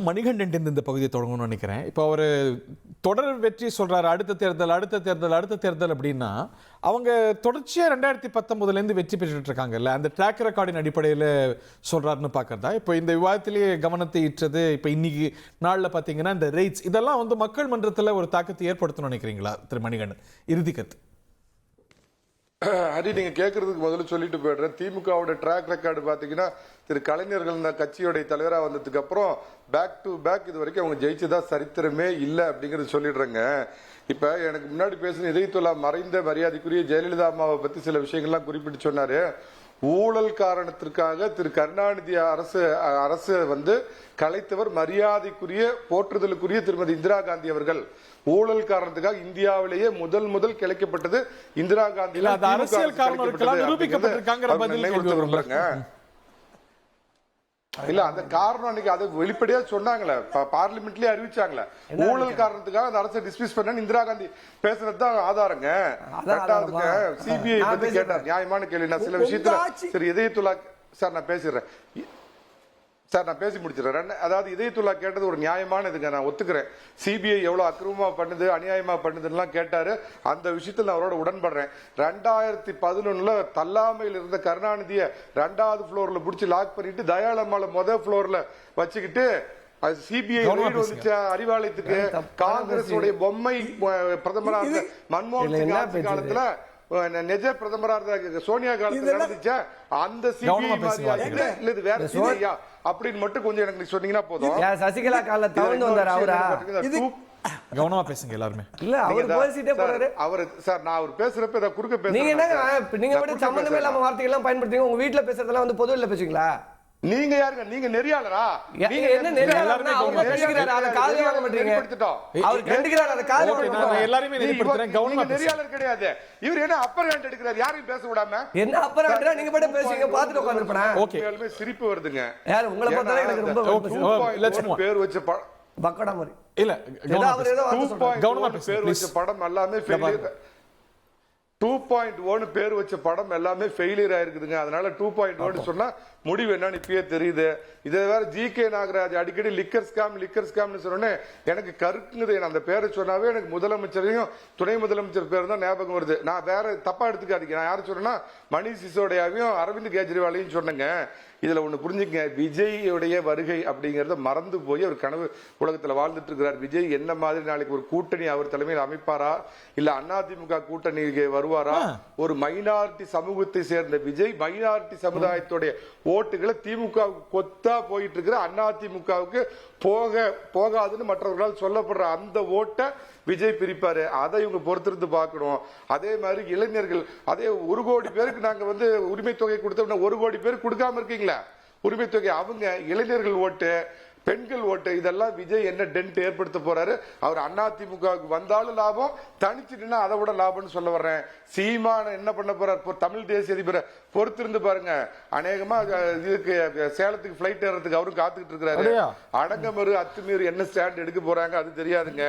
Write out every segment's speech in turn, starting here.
மணிகண்டன் இந்த பகுதியை தொடங்கணும்னு நினைக்கிறேன். இப்போ அவர் தொடர் வெற்றி சொல்றாரு, அடுத்த தேர்தல் அப்படின்னா அவங்க தொடர்ச்சியா 2019 வெற்றி பெற்றுட்டு இருக்காங்கல்ல, அந்த ட்ராக் ரெக்கார்டின் அடிப்படையில் சொல்றாருன்னு பார்க்கறதா? இப்போ இந்த விவாதத்திலேயே கவனத்தை ஈற்றது இப்போ இன்னைக்கு நாளில் பார்த்தீங்கன்னா இந்த ரேட்ஸ் இதெல்லாம் வந்து மக்கள் மன்றத்தில் ஒரு தாக்கத்தை ஏற்படுத்தணும்னு நினைக்கிறீங்களா திரு மணிகண்டன்? இறுதி கருத்து. ஹரி, நீங்க கேட்கறதுக்கு முதல்ல சொல்லிட்டு போயிடுறேன். திமுகவோட ட்ராக் ரெக்கார்டு பாத்தீங்கன்னா திரு கலைஞர்கள் கட்சியோட தலைவராக வந்ததுக்கு அப்புறம் பேக் டு பேக் இது வரைக்கும் அவங்க ஜெயிச்சதா சரித்திரமே இல்லை அப்படிங்கறது சொல்லிடுறேங்க. இப்ப எனக்கு முன்னாடி பேசின இதயத்துல்லா மறைந்த மரியாதைக்குரிய ஜெயலலிதா அம்மாவை பத்தி சில விஷயங்கள்லாம் குறிப்பிட்டு சொன்னாரு. ஊழல் காரணத்திற்காக திரு கருணாநிதி அரசு கலைத்தவர் மரியாதைக்குரிய போற்றுதலுக்குரிய திருமதி இந்திரா காந்தி அவர்கள். ஊழல் காரணத்துக்காக இந்தியாவிலேயே முதல் கிளைக்கப்பட்டது இந்திரா காந்தி. இல்ல அந்த காரணம் அன்னைக்கு அதை வெளிப்படையா சொன்னாங்களே, பார்லிமெண்ட்லயே அறிவிச்சாங்களே. ஊழல் காரணத்துக்காக அந்த அரசை டிஸ்மிஸ் பண்ண இந்திரா காந்தி பேசுறதுதான் ஆதாரங்க. சிபிஐ பத்தி கேட்டார், நியாயமான கேள்வி. நான் சில விஷயத்துல சரி இதயத்துல்லா சார் நான் பேசிடுறேன் சார், நான் பேசி முடிச்சிடறேன். அதாவது இதயத்துல்லா கேட்டது ஒரு நியாயமான இதுங்க, நான் ஒத்துக்கிறேன். சிபிஐ எவ்வளவு அக்கிரமமா பண்ணுது, அநியாயமா பண்ணுதுன்னா கேட்டாரு. அந்த விஷயத்தில் நான் அவரோட உடன்படுறேன். 2011 தள்ளாமையில் இருந்த கருணாநிதியை 2வது ஃப்ளோர்ல பிடிச்சி லாக் பண்ணிட்டு தயாளம்மாள முதல் ஃப்ளோர்ல வச்சுக்கிட்டு சிபிஐ அறிவாலயத்துக்கு காங்கிரஸ் உடைய பொம்மை பிரதமராக இருந்த மன்மோகன் சிங் ஆட்சி காலத்துல நிஜ பிரதமரா இருந்த சோனியா காந்தி நடந்துச்சா அந்த சிபிஐ இது வேற சிபிஐயா அப்படின்னு மட்டும் கொஞ்சம் எனக்கு சொன்னீங்கன்னா போதும். சசிகலா கால தவந்து வந்தாரு அவரா? கவனமா பேசுங்க எல்லாருமே. இல்ல அவர் பேசிட்டே போறாரு. அவர் சார் நான் அவர் பேசுறப்ப இத குறுக்க பேசுறீங்க. நீங்க என்ன நீங்க மட்டும் சம்பந்தமே இல்லாம வார்த்தைகள் எல்லாம் பயன்படுத்துறீங்க. உங்க வீட்ல பேசுறதெல்லாம் பொதுவெளியில பேசுவீங்களா? நீங்க யாருங்க? நீங்க நெறியாளரா? நீங்க என்ன நெறியாளர்னா அவங்க பேசுறாரு, அத காதுல வாங்க மாட்டீங்க. அவர் கண்டுக்கிறாரு, அத காதுல வாங்க மாட்டீங்க. எல்லாரும் நெறிப்படுத்துறேன். கவனமா நெறியாளர் கிடையாது இவர். என்ன அப்பர் ஹேண்ட் எடுக்கிறார், யாரையும் பேச விடாம. என்ன அப்பர் ஹேண்ட்ரா? நீங்க மட்டும் பேசுவீங்க, பாத்துட்டு உட்கார்ந்திருப்பேன். ஓகே, எல்லாமே சிரிப்பு வருதுங்க. யார் உங்களை பார்த்தா எனக்கு ரொம்ப பேர் வச்ச பக்கடா மாதிரி இல்ல. அவர் ஏதோ கவனமா பேர் வச்ச படம் எல்லாமே ஃபெயிலியர். 2.1 பேர் வச்ச படம் எல்லாமே ஃபெயிலியர் ஆயிருக்குதுங்க. அதனால 2.1 சொன்னா முடிவு என்னன்னு இப்பயே தெரியுது. இதை வேற ஜி.கே. நாகராஜ் அடிக்கடி லிக்கர் ஸ்கேம்னு சொன்னோன்னே எனக்கு கருக்குங்குது. அந்த பேரை சொன்னாவே எனக்கு முதலமைச்சரையும் துணை முதலமைச்சர் பேர் தான் ஞாபகம் வருது. நான் வேற தப்பா எடுத்துக்காதீங்க. நான் யாரும் சொன்னா மணிஷ் சிசோடியாவையும் அரவிந்த் கெஜ்ரிவாலையும் சொன்னேங்க. இதுல ஒண்ணு புரிஞ்சுங்க, விஜய்யுடைய வருகை அப்படிங்கறத மறந்து போய் அவர் கனவு உலகத்துல வாழ்ந்துட்டு இருக்கிறார். விஜய் என்ன மாதிரி நாளைக்கு ஒரு கூட்டணி அவர் தலைமையில் அமைப்பாரா, இல்ல அதிமுக கூட்டணிக்கு வருவாரா? ஒரு மைனாரிட்டி சமூகத்தை சேர்ந்த விஜய் மைனாரிட்டி சமுதாயத்துடைய ஓட்டுகளை திமுக கொத்தா போயிட்டு இருக்கிற அதிமுகவுக்கு போகாதுன்னு மற்றவர்களால் சொல்லப்படுற அந்த ஓட்டை விஜய் பிரிப்பாரு. அதை இவங்க பொறுத்திருந்து பார்க்கணும். அதே மாதிரி இளைஞர்கள், அதே 1 கோடி பேருக்கு நாங்க உரிமை தொகை கொடுத்தோம்னா 1 கோடி பேருக்கு கொடுக்காம இருக்கீங்களா உரிமை தொகை? அவங்க இளைஞர்கள் ஓட்டு, பெண்கள் ஓட்டு, இதெல்லாம் விஜய் என்ன டென்ட் ஏற்படுத்த போறாரு? அவர் அதிமுகவுக்கு வந்தாலும் லாபம், தனிச்சுட்டுனா அதை விட லாபம்னு சொல்ல வர்றேன். சீமான என்ன பண்ண போறாரு? தமிழ் தேசிய அதிபரை பொறுத்திருந்து பாருங்க. அநேகமா இதுக்கு சேலத்துக்கு பிளைட் ஏறதுக்கு அவரும் காத்துக்கிட்டு இருக்கிறாரு. அடங்கமறு அத்துமீறி என்ன ஸ்டாண்ட் எடுக்க போறாங்க அது தெரியாதுங்க.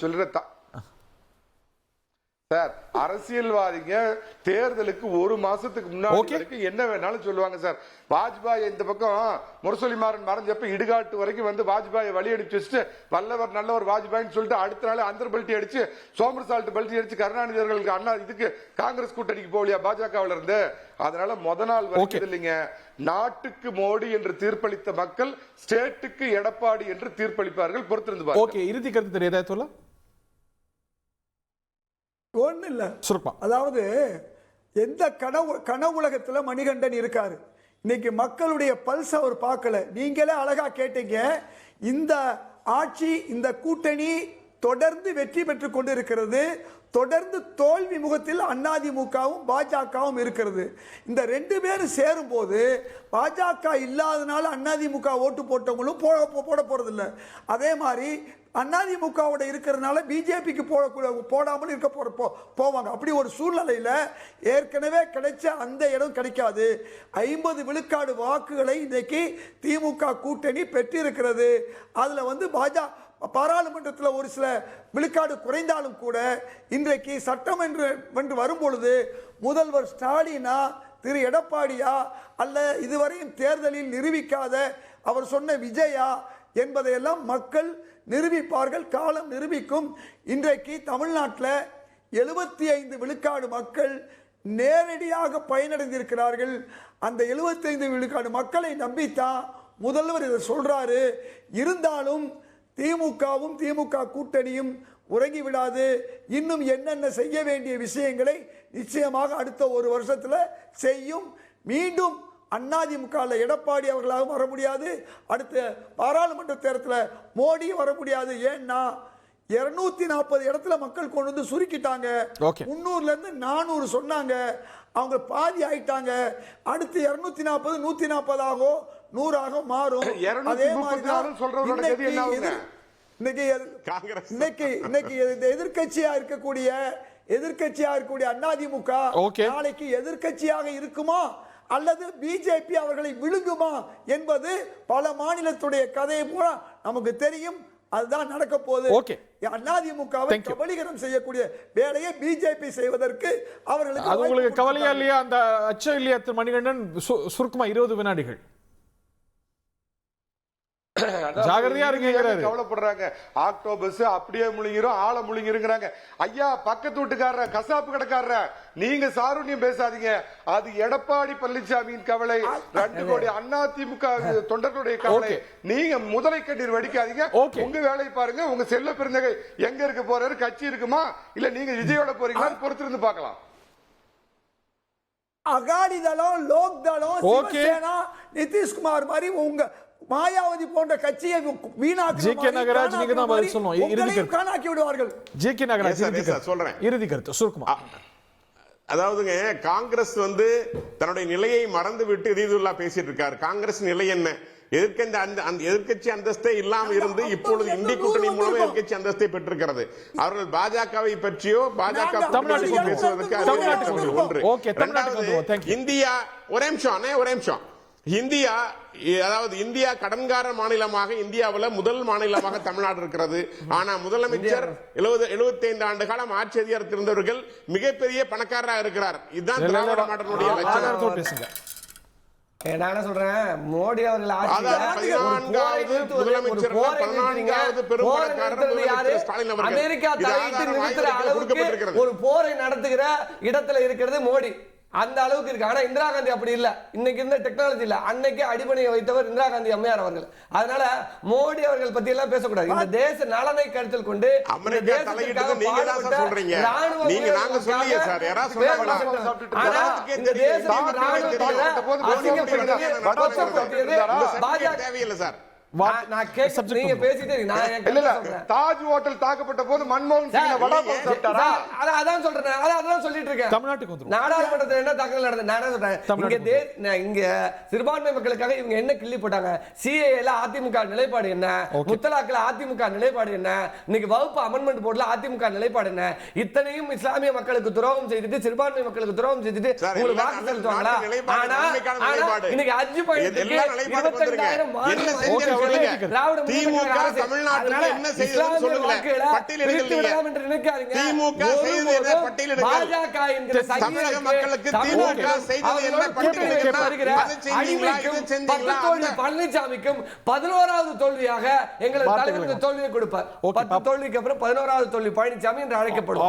சொல்ற சார், அரசியல்வாதிங்க தேர்தலுக்கு 1 மாசத்துக்கு முன்னாடி என்ன வேணாலும் சொல்லுவாங்க சார். வாஜ்பாய் இந்த பக்கம் முரசொலி மாறன் மறைஞ்சப்ப இடுகாட்டு வரைக்கும் வாஜ்பாயை வழி அடிச்சு வச்சுட்டு வல்லவர் நல்லவர் வாஜ்பாய்னு சொல்லிட்டு அடுத்த நாள் அந்தர் பல்ட்டி அடிச்சு சோமர் சால்ட் பல்ட்டி அடிச்சு கருணாநிதி அவர்களுக்கு அண்ணா இதுக்கு காங்கிரஸ் கூட்டணிக்கு போகலையா பாஜகவில் இருந்து? அதனால முத நாள் வரைக்கும் இல்லைங்க. நாட்டுக்கு மோடி என்று தீர்ப்பளித்த மக்கள் ஸ்டேட்டுக்கு எடப்பாடி என்று தீர்ப்பளிப்பார்கள். பொறுத்திருந்து பாருங்க. இறுதி கருத்து தெரியாத ஒன்றும் இல்லை. அதாவது எந்த கனவுலகத்துல மணிகண்டன் இருக்காரு. இன்னைக்கு மக்களுடைய பல்ஸ் அவர் பார்க்கல. நீங்களே அழகா கேட்டீங்க. இந்த ஆட்சி, இந்த கூட்டணி தொடர்ந்து வெற்றி பெற்றுக் கொண்டிருக்கிறது. தொடர்ந்து தோல்வி முகத்தில் அதிமுகவும் பாஜகவும் இருக்கிறது. இந்த 2 பேரும் சேரும் போது பாஜக இல்லாதனால அதிமுக ஓட்டு போட்டவங்களும் போட போறதில்லை. அதே மாதிரி அதிமுகவோட இருக்கிறதுனால பிஜேபிக்கு போடாமல் இருக்க போவாங்க. அப்படி ஒரு சூழ்நிலையில ஏற்கனவே கிடைச்ச அந்த இடம் கிடைக்காது. 50 விழுக்காடு வாக்குகளை இன்னைக்கு திமுக கூட்டணி பெற்றிருக்கிறது. அதுல பாராளுமன்றத்தில் ஒரு சில விழுக்காடு குறைந்தாலும் கூட இன்றைக்கு சட்டமன்றம் வரும்பொழுது முதல்வர் ஸ்டாலினா திரு எடப்பாடியா அல்ல இதுவரையும் தேர்தலில் நிரூபிக்காத அவர் சொன்ன விஜயா என்பதையெல்லாம் மக்கள் நிரூபிப்பார்கள், காலம் நிரூபிக்கும். இன்றைக்கு தமிழ்நாட்டில் 75 விழுக்காடு மக்கள் நேரடியாக பயனடைந்திருக்கிறார்கள். அந்த 75 விழுக்காடு மக்களை நம்பித்தான் முதல்வர் இதை சொல்றாரு. இருந்தாலும் திமுகவும் திமுக கூட்டணியும் உறங்கி விடாது. இன்னும் என்னென்ன செய்ய வேண்டிய விஷயங்களை நிச்சயமாக அடுத்த ஒரு வருஷத்துல செய்யும். மீண்டும் அதிமுக எடப்பாடி அவர்களாக வர முடியாது, அடுத்த பாராளுமன்ற தேர்தலில் மோடி வர முடியாது. ஏன்னா 240 இடத்துல மக்கள் கொண்டு வந்து சுருக்கிட்டாங்க. 300ல இருந்து 400 சொன்னாங்க, அவங்க பாதி ஆயிட்டாங்க. அடுத்து 240 140 ஆகும், 100 ஆக மாறும். அதே மாதிரி இன்னைக்கு எதிர்க்கட்சியா இருக்கக்கூடிய அதிமுக நாளைக்கு எதிர்க்கட்சியாக இருக்குமா அல்லது பிஜேபி அவர்களை விழுங்குமா என்பது பல மாநிலத்துடைய கதையை போல நமக்கு தெரியும். அதுதான் நடக்க போகுது. அதிமுகவை கபலீகரம் செய்யக்கூடிய வேலையை பிஜேபி செய்வதற்கு அவர்களுக்கு அது உங்களுக்கு கவலையா இல்லையா? அந்த அச்சம் இல்லையா திரு மணிகண்டன்? சுருக்கமா 20 வினாடிகள். ஜாகிரதையா இருங்கிறாரு. கவலைப்படுறாங்க. ஆக்டோபஸ் அப்படியே முழுங்கிரும், ஆள முழுங்கிருங்கிறாங்க. ஐயா, பக்கத்து வீட்டுக்காரர் கசாப்பு கடைக்காரர நீங்க சாருண்யம் பேசாதீங்க. அது எடப்பாடி பழனிசாமியின் கவலை, 2 கோடி அதிமுக தொண்டர்களுடைய கவலை. நீங்க முதலை கண்ணீர் வடிக்காதீங்க. உங்க வேலையை பாருங்க. உங்க செல்ல பிறந்தகை எங்க இருக்க போறாரு, கட்சி இருக்குமா இல்ல நீங்க விஜயோட போறீங்களா பொறுத்திருந்து பார்க்கலாம். அகாலி தளம், லோக் தளம், சிவசேனா, நிதிஷ்குமார் மாதிரி உங்க மாயாவதி போன்ற கட்சியை வீணாக்கி ஜி.கே. நாகராஜ் நீங்க தான் பதில் சொல்லணும். இறுதி கருத்து காணாக்கி விடுவார்கள். ஜி.கே. நாகராஜ் சொல்றேன். இறுதி கருத்து சுருக்கமா. அதாவதுங்க, காங்கிரஸ் தன்னுடைய நிலையை மறந்து விட்டு ரீதுல்லா பேசிட்டு இருக்காரு. காங்கிரஸ் நிலை என்ன? எதிர்க்கட்சி அந்தஸ்தே இல்லாம இருந்து இப்பொழுது இந்திய கூட்டணி மூலம் எதிர்க்கட்சி அந்தஸ்தை பெற்றிருக்கிறது. அவர்கள் பாஜகவை பற்றியோ பாஜக பேசுவதற்கு ஒன்று. இந்தியா ஒரே நிமிஷம் இந்தியா, அதாவது இந்தியா கடன்கார மாநிலமாக இந்தியாவில் முதல் மாநிலமாக தமிழ்நாடு இருக்கிறது. ஆனா முதலமைச்சர் 75 ஆண்டு காலம் ஆட்சி அதிகாரத்தில் இருந்தவர்கள் மிகப்பெரிய பணக்காரராக இருக்கிறார். இதுதான் திராவிட மாடலுடைய லட்சணம். நான் என்ன சொல்றேன், மோடி அவர்கள் அமெரிக்கா தலையிட்டு நிறுத்துற அளவுக்கு ஒரு போரை நடத்துகிற இடத்துல இருக்கிறது மோடி. அந்த அளவுக்கு இருக்கு. ஆனா இந்திரா காந்தி அப்படி இல்ல. இன்னைக்கு இருந்த டெக்னாலஜி இல்ல. அன்னைக்கு அடிபணியை வைத்தவர் இந்திரா காந்தி அம்மையார் அவர்கள். அதனால மோடி அவர்கள் பத்தி எல்லாம் பேசக்கூடாது. இந்த தேச நலனை கருத்தில் கொண்டு தாஜ் ஹோட்டல் தாக்கப்பட்ட போது மன்மோகன் சிங் வடாபாவ் சாப்பிட்டாரா? அதான் சொல்றேன். அதான் சொல்லிட்டு இருக்கேன். தமிழ்நாட்டுக்கு நாடாளுமன்றத்தில் என்ன தாக்கல் நடந்தது? நான் சொல்றேன், இங்க சிறுபான்மை மக்களுக்காக இவங்க என்ன கிள்ளி போட்டாங்க? சிஏல அதிமுக நிலைப்பாடு என்ன? முத்தலாக்ல அதிமுக நிலைப்பாடு என்ன? இன்னைக்கு வகுப்பு அமெண்ட்மெண்ட் போர்டுல அதிமுக நிலைப்பாடு என்ன? இத்தனையும் இஸ்லாமிய மக்களுக்கு துரோகம் செய்துட்டு, சிறுபான்மை மக்களுக்கு துரோகம் செய்துட்டு உங்களுக்கு வாக்கு செலுத்துவாங்களா? ஆனா இன்னைக்கு ஹஜ் பயணத்துக்கு 22,000 திராவிட திமுக தமிழ்நாட்டில் என்ன செய்தது சொல்லுங்க. திமுக செய்தது என்ன பட்டியலிடுங்கள். பாஜக என்கிற தமிழக மக்களுக்கு திமுக செய்தது என்ன பட்டியலிடுங்கள். பழனிசாமிக்கும் 11வது தோல்வியாக எங்களது தலைவருக்கு தோல்வியை கொடுப்பார். 10 தோல்விக்கு அப்புறம் 11வது தோல்வி பழனிசாமி என்று அழைக்கப்படும்.